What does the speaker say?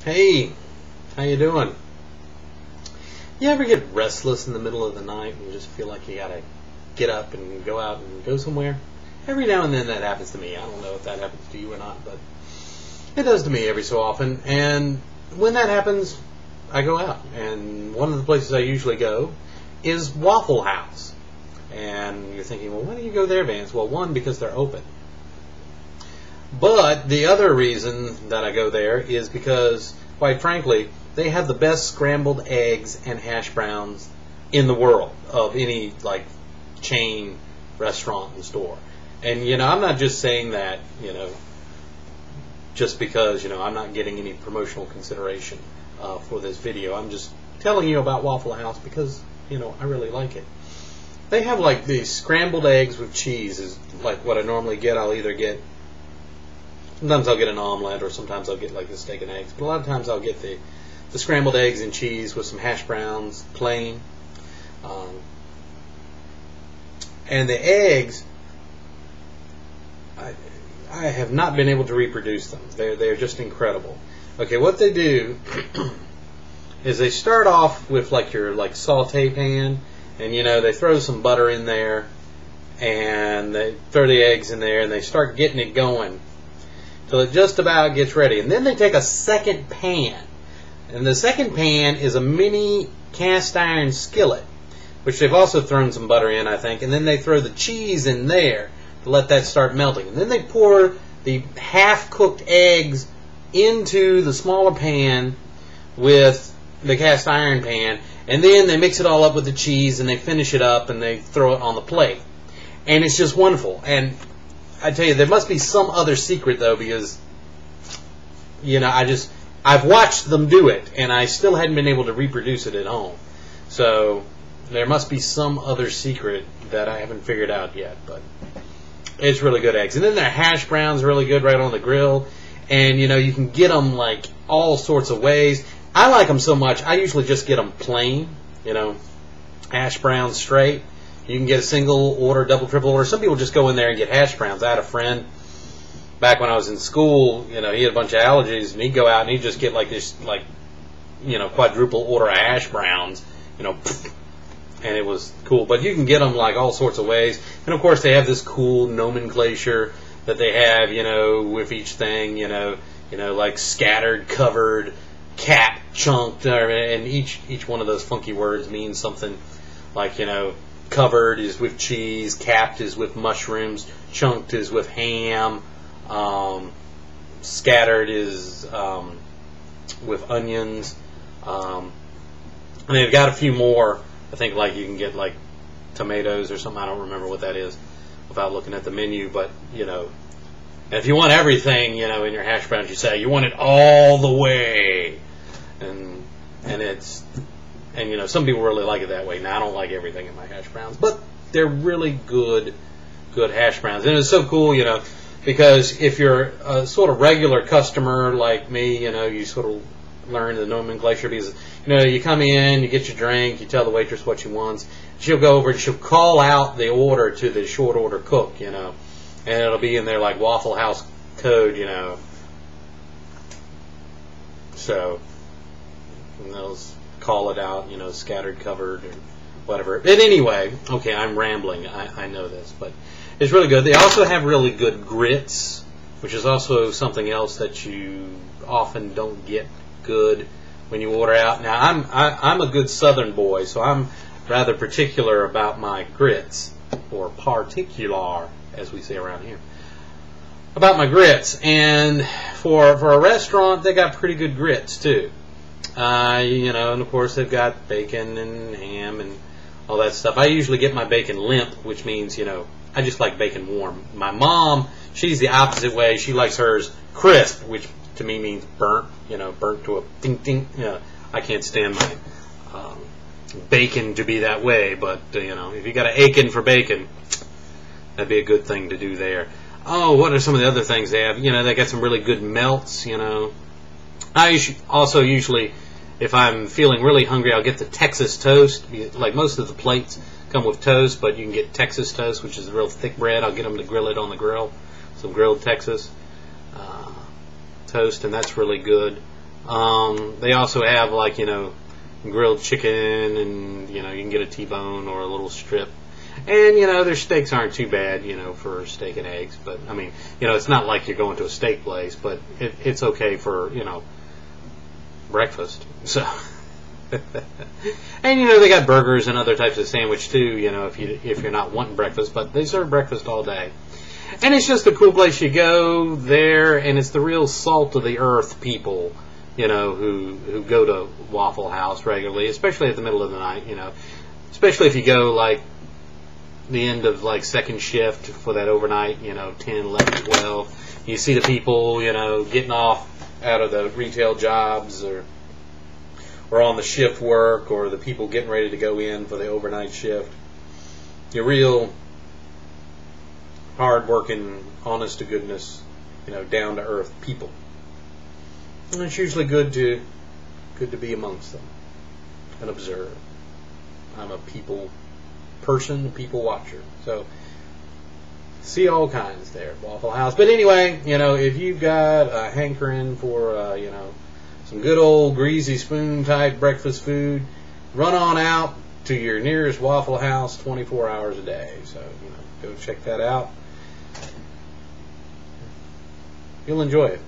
Hey, how you doing? You ever get restless in the middle of the night and you just feel like you gotta get up and go out and go somewhere? Every now and then that happens to me. I don't know if that happens to you or not, but it does to me every so often. And when that happens, I go out. And one of the places I usually go is Waffle House. And you're thinking, well, why do you go there, Vance? Well, one, because they're open. But the other reason that I go there is because, quite frankly, they have the best scrambled eggs and hash browns in the world of any chain restaurant and store. And I'm not just saying that just because I'm not getting any promotional consideration for this video. I'm just telling you about Waffle House because I really like it. They have these scrambled eggs with cheese is like what I normally get. Sometimes I'll get an omelet, or sometimes I'll get the steak and eggs. But a lot of times I'll get the scrambled eggs and cheese with some hash browns, plain. And the eggs, I have not been able to reproduce them. They're just incredible. Okay, what they do is they start off with your saute pan, and they throw some butter in there, and they throw the eggs in there, and they start getting it going till it just about gets ready. And then they take a second pan, and the second pan is a mini cast iron skillet, which they've also thrown some butter in, I think. And then they throw the cheese in there to let that start melting. And then they pour the half-cooked eggs into the smaller pan with the cast iron pan, and then they mix it all up with the cheese, and they finish it up, and they throw it on the plate. And it's just wonderful. And I tell you, there must be some other secret, though, because I've watched them do it, and I still hadn't been able to reproduce it at home. So there must be some other secret that I haven't figured out yet, but it's really good eggs. And then their hash browns are really good right on the grill, and you can get them all sorts of ways. I like them so much, I usually just get them plain, hash browns straight. You can get a single order, double, triple order. Some people just go in there and get hash browns. I had a friend back when I was in school, he had a bunch of allergies, and he'd go out and he'd just get this quadruple order of hash browns, and it was cool. But you can get them all sorts of ways. And of course they have this cool nomenclature that they have, with each thing, like scattered, covered, capped, chunked, and each one of those funky words means something. Covered is with cheese, capped is with mushrooms, chunked is with ham, scattered is with onions, and they've got a few more. I think you can get tomatoes or something. I don't remember what that is without looking at the menu, but and if you want everything in your hash browns, you say you want it all the way, and some people really like it that way. Now I don't like everything in my hash browns, but they're really good hash browns. And it's so cool, because if you're a sort of regular customer like me, you sort of learn the nomenclature because you come in, you get your drink, you tell the waitress what you want. She'll go over and she'll call out the order to the short order cook, and it'll be in there Waffle House code, So they'll call it out, scattered, covered, or whatever. But anyway, okay, I'm rambling. I know this, but it's really good. They also have really good grits, which is also something else that you often don't get good when you order out. Now, I'm a good Southern boy, so I'm rather particular about my grits, or particular, as we say around here, about my grits. And for a restaurant, they got pretty good grits too. And of course they've got bacon and ham and all that stuff. I usually get my bacon limp, which means, I just like bacon warm. My mom, she's the opposite way. She likes hers crisp, which to me means burnt, burnt to a ding. I can't stand my bacon to be that way, but, if you got an aching for bacon, that'd be a good thing to do there. Oh, what are some of the other things they have? They got some really good melts, I also usually, if I'm feeling really hungry, I'll get the Texas toast. Most of the plates come with toast, but you can get Texas toast, which is real thick bread. I'll get them to grill it on the grill, some grilled Texas toast, and that's really good. They also have, like, grilled chicken, and you can get a T-bone or a little strip. And their steaks aren't too bad, for steak and eggs. But I mean, it's not like you're going to a steak place, but it's okay for breakfast. So, and they got burgers and other types of sandwich too. If you're not wanting breakfast, but they serve breakfast all day. And it's just a cool place. You go there, and it's the real salt of the earth people, who go to Waffle House regularly, especially at the middle of the night. Especially if you go like the end of like second shift for that overnight, 10, 11, 12. You see the people, getting off out of the retail jobs, or on the shift work, or the people getting ready to go in for the overnight shift. You're real hard-working, honest-to-goodness, down-to-earth people. And it's usually good to be amongst them and observe. I'm a people person, people watcher. So, see all kinds there at Waffle House. But anyway, if you've got a hankering for, some good old greasy spoon type breakfast food, run on out to your nearest Waffle House 24 hours a day. So, go check that out. You'll enjoy it.